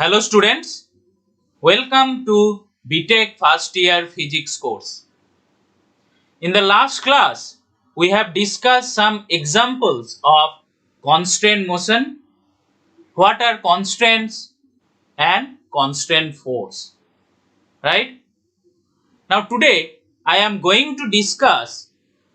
Hello students, welcome to BTech first year physics course. In the last class, we have discussed some examples of constant motion, what are constraints and constant force, right? Now today, I am going to discuss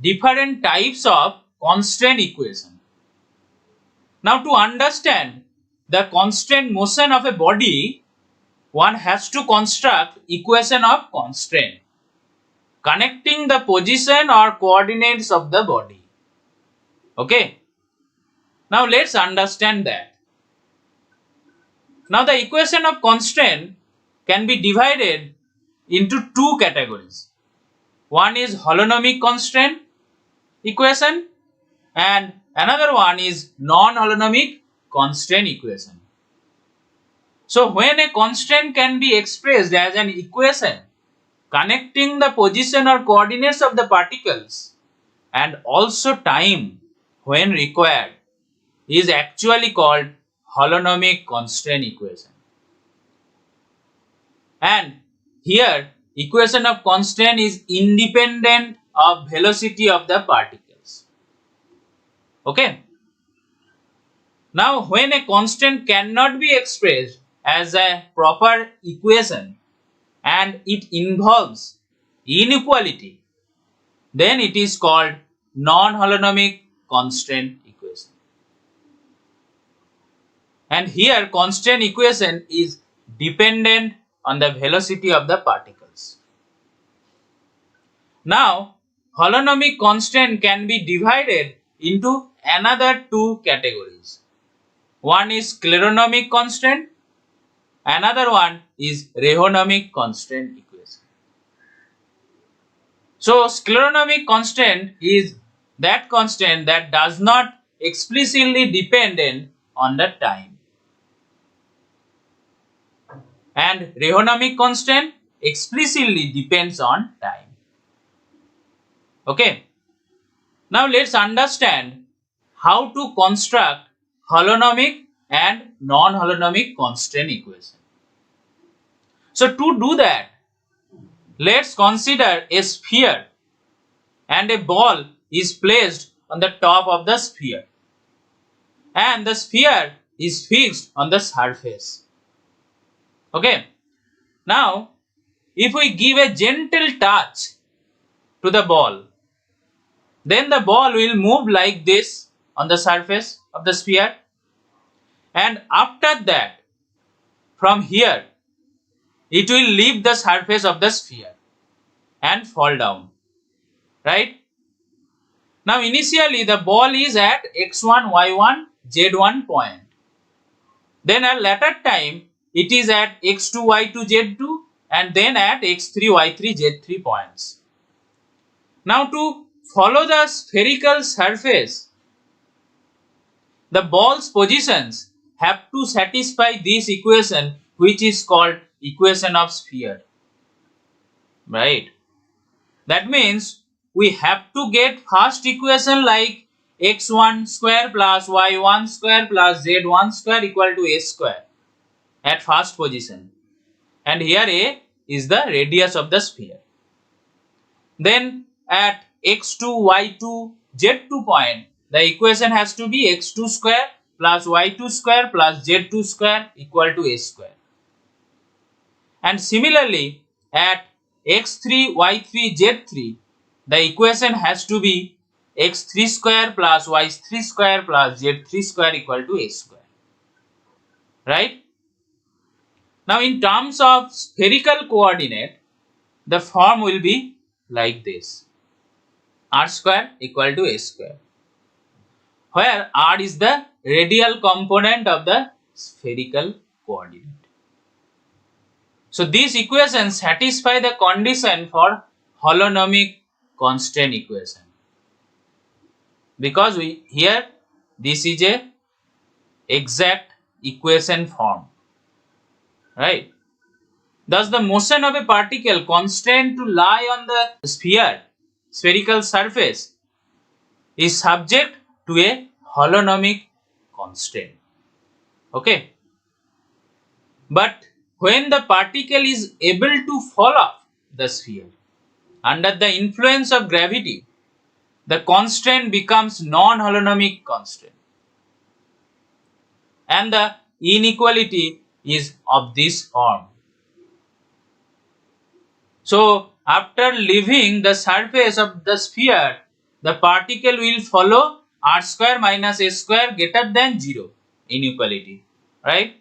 different types of constant equation. Now to understand the constant motion of a body, one has to construct equation of constraint connecting the position or coordinates of the body. Okay. Now let's understand that. Now the equation of constraint can be divided into two categories. One is holonomic constraint equation and another one is non-holonomic constraint equation. So when a constraint can be expressed as an equation connecting the position or coordinates of the particles and also time when required is actually called holonomic constraint equation. And here equation of constraint is independent of velocity of the particles. Okay. Now when a constant cannot be expressed as a proper equation and it involves inequality, then it is called non-holonomic constraint equation. And here constraint equation is dependent on the velocity of the particles. Now holonomic constraint can be divided into another two categories. One is scleronomic constraint, another one is rehonomic constraint equation. So scleronomic constraint is that constraint that does not explicitly dependent on the time. And rehonomic constant explicitly depends on time. Okay. Now let's understand how to construct holonomic and non-holonomic constraint equation. So to do that, let's consider a sphere and a ball is placed on the top of the sphere and the sphere is fixed on the surface. Okay. Now if we give a gentle touch to the ball, then the ball will move like this on the surface of the sphere, and after that from here it will leave the surface of the sphere and fall down, right? Now initially the ball is at x1, y1, z1 point, then at later time it is at x2, y2, z2 and then at x3, y3, z3 points. Now to follow the spherical surface, the ball's positions have to satisfy this equation, which is called equation of sphere, right? That means we have to get first equation like x1 square plus y1 square plus z1 square equal to a square at first position, and here a is the radius of the sphere. Then at x2, y2, z2 point, the equation has to be x2 square plus y2 square plus z2 square equal to a square. And similarly at x3, y3, z3, the equation has to be x3 square plus y3 square plus z3 square equal to a square, right? Now in terms of spherical coordinate, the form will be like this: r square equal to a square, where r is the radial component of the spherical coordinate. So these equations satisfy the condition for holonomic constraint equation, because here this is a exact equation form, right? Thus the motion of a particle constrained to lie on the spherical surface is subject to a holonomic constraint. Okay. But when the particle is able to fall off the sphere under the influence of gravity, the constraint becomes non-holonomic constraint, and the inequality is of this form. So after leaving the surface of the sphere, the particle will follow r square minus s square greater than 0 inequality, right?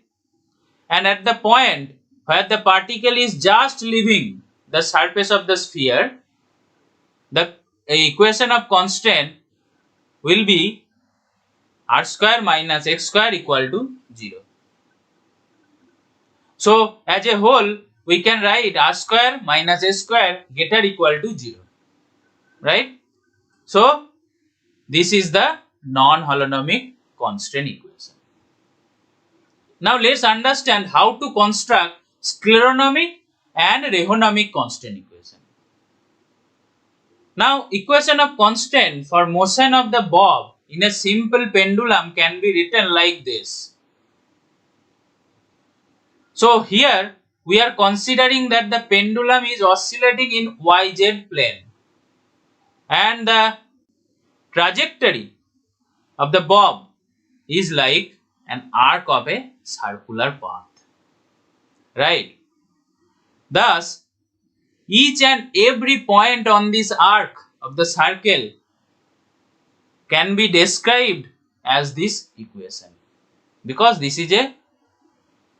And at the point where the particle is just leaving the surface of the sphere, the equation of constraint will be r square minus x square equal to 0. So as a whole, we can write r square minus s square greater equal to 0, right? So this is the non-holonomic constraint equation. Now let's understand how to construct scleronomic and rehonomic constraint equation. Now equation of constraint for motion of the bob in a simple pendulum can be written like this. So here we are considering that the pendulum is oscillating in YZ plane and the trajectory of the bob is like an arc of a circular path, right? Thus, each and every point on this arc of the circle can be described as this equation, because this is a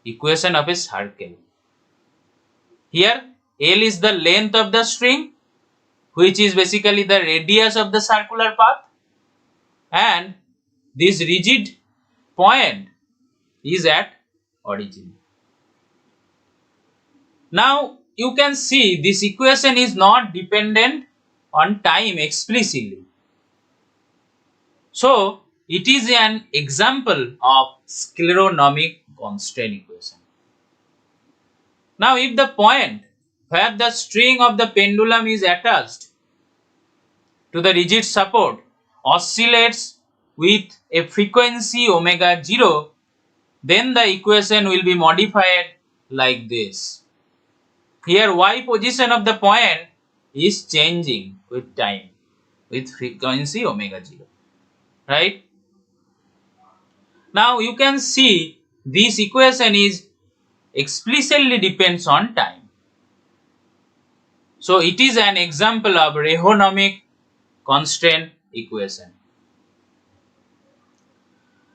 equation of a circle. Here L is the length of the string, which is basically the radius of the circular path, and this rigid point is at origin. Now you can see this equation is not dependent on time explicitly. So it is an example of scleronomic constraint equation. Now if the point where the string of the pendulum is attached to the rigid support oscillates with a frequency omega 0, then the equation will be modified like this. Here y position of the point is changing with time with frequency omega 0, right? Now you can see this equation is explicitly depends on time. So it is an example of rehonomic constraint equation.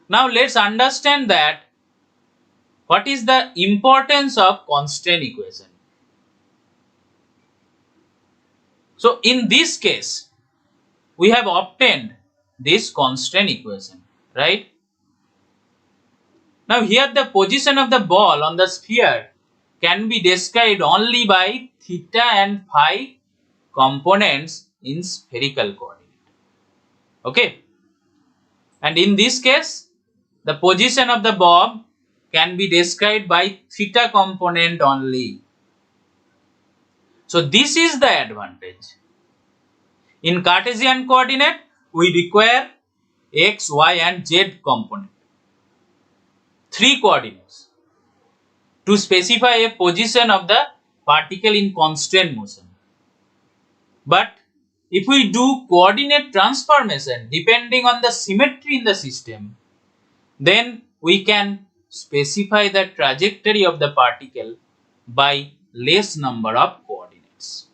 Now let's understand that what is the importance of constraint equation. So in this case, we have obtained this constraint equation, right? Now here the position of the ball on the sphere can be described only by theta and phi components in spherical coordinate. Okay? And in this case, the position of the bob can be described by theta component only. So this is the advantage. In Cartesian coordinate, we require x, y and z component, 3 coordinates, to specify a position of the particle in constraint motion. But if we do coordinate transformation depending on the symmetry in the system, then we can specify the trajectory of the particle by less number of coordinates.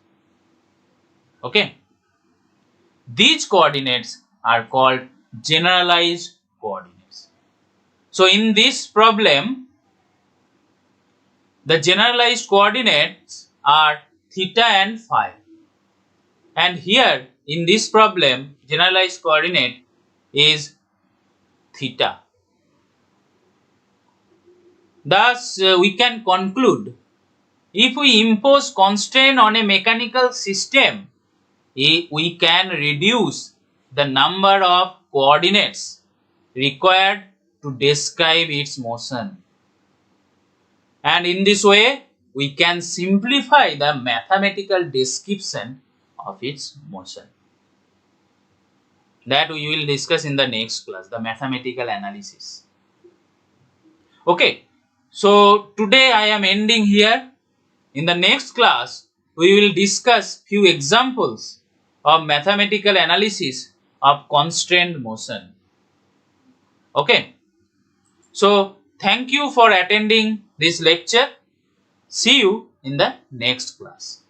Okay. These coordinates are called generalized coordinates. So in this problem, the generalized coordinates are theta and phi. And here in this problem, generalized coordinate is theta. Thus, we can conclude, if we impose constraint on a mechanical system, we can reduce the number of coordinates required to describe its motion. And in this way, we can simplify the mathematical description of its motion. That we will discuss in the next class, the mathematical analysis. Okay. So today I am ending here. In the next class, we will discuss few examples of mathematical analysis of constrained motion. Okay. So thank you for attending this lecture. See you in the next class.